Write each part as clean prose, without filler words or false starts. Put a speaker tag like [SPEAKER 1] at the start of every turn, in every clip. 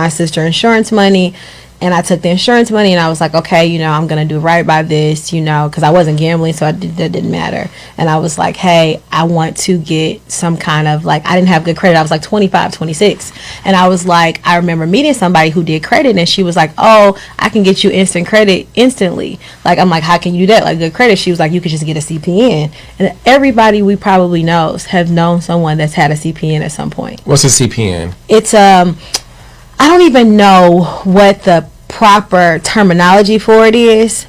[SPEAKER 1] my sister insurance money, and I took the insurance money and I was like, okay, you know, I'm going to do right by this, you know, because I wasn't gambling, so that didn't matter. And I was like, hey, I want to get some kind of, like, I didn't have good credit. I was like 25, 26. And I was like, I remember meeting somebody who did credit, and she was like, oh, I can get you instant credit instantly. Like, I'm like, how can you do that? Like, good credit. She was like, you could just get a CPN. And everybody we probably knows have known someone that's had a CPN at some point.
[SPEAKER 2] What's a CPN?
[SPEAKER 1] It's, I don't even know what the proper terminology for it is,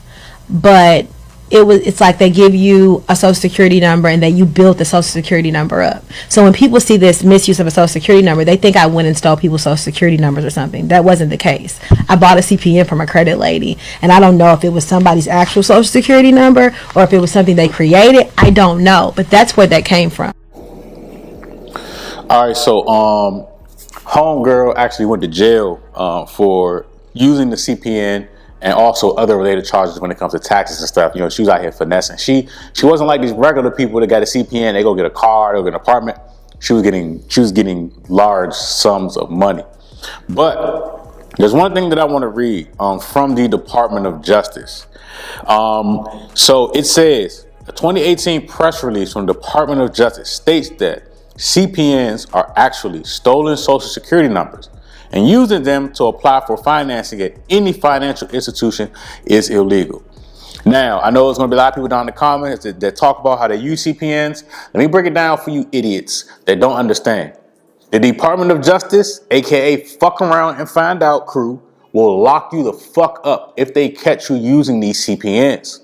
[SPEAKER 1] but it's like they give you a social security number and then you build the social security number up. So when people see this misuse of a social security number, they think I went and stole people's social security numbers or something. That wasn't the case. I bought a CPN from a credit lady, and I don't know if it was somebody's actual social security number or if it was something they created. I don't know, but that's where that came from.
[SPEAKER 3] All right, so homegirl actually went to jail for using the CPN and also other related charges when it comes to taxes and stuff. You know, she was out here finessing. She wasn't like these regular people that got a CPN. They go get a car, they go get an apartment. She was getting large sums of money. But there's one thing that I want to read from the Department of Justice. So it says, a 2018 press release from the Department of Justice states that CPNs are actually stolen social security numbers, and using them to apply for financing at any financial institution is illegal. Now, I know there's going to be a lot of people down in the comments that talk about how they use CPNs. Let me break it down for you idiots that don't understand. The Department of Justice, aka fuck around and find out crew, will lock you the fuck up if they catch you using these CPNs.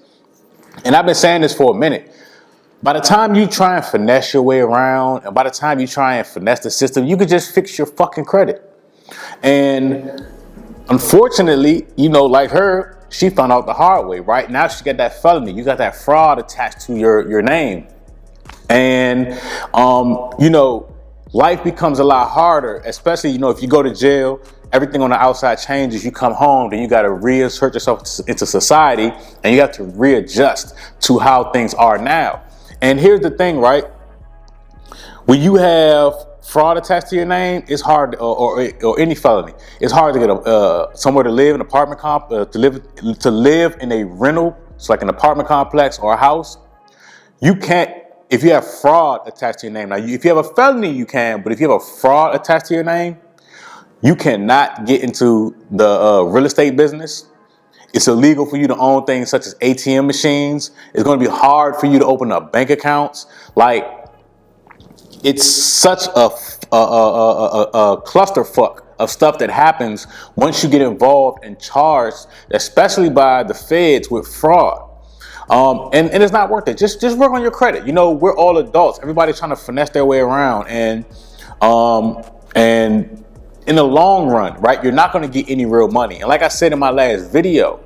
[SPEAKER 3] And I've been saying this for a minute. By the time you try and finesse your way around, and by the time you try and finesse the system, you could just fix your fucking credit. And unfortunately, you know, like her, she found out the hard way, right? Now she got that felony. You got that fraud attached to your name. And, you know, life becomes a lot harder, especially, you know, if you go to jail, everything on the outside changes. You come home, then you got to reinsert yourself into society, and you have to readjust to how things are now. And here's the thing, right? When you have fraud attached to your name, it's hard, or any felony, it's hard to get somewhere to live, an apartment to live in a rental, it's like an apartment complex or a house. You can't, if you have fraud attached to your name. Now, if you have a felony, you can, but if you have a fraud attached to your name, you cannot get into the real estate business. It's illegal for you to own things such as ATM machines. It's going to be hard for you to open up bank accounts. Like, it's such a clusterfuck of stuff that happens once you get involved and charged, especially by the feds, with fraud. And it's not worth it. Just work on your credit. You know, we're all adults. Everybody's trying to finesse their way around, and in the long run, right, you're not going to get any real money. And like I said in my last video,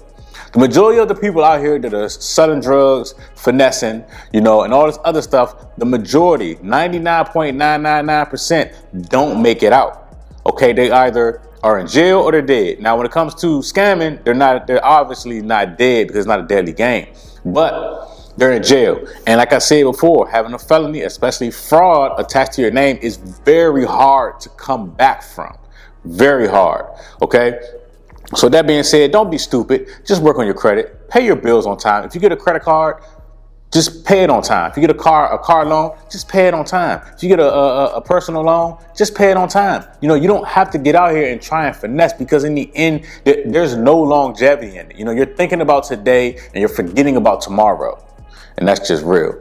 [SPEAKER 3] the majority of the people out here that are selling drugs, finessing, you know, and all this other stuff, the majority, 99.999%, don't make it out. Okay, they either are in jail or they're dead. Now, when it comes to scamming, they're obviously not dead because it's not a deadly game, but they're in jail. And like I said before, having a felony, especially fraud attached to your name, is very hard to come back from. Very hard. Okay. So that being said, don't be stupid. Just work on your credit. Pay your bills on time. If you get a credit card, just pay it on time. If you get a car loan, just pay it on time. If you get a personal loan, just pay it on time. You know, you don't have to get out here and try and finesse, because in the end, there's no longevity in it. You know, you're thinking about today and you're forgetting about tomorrow. And that's just real.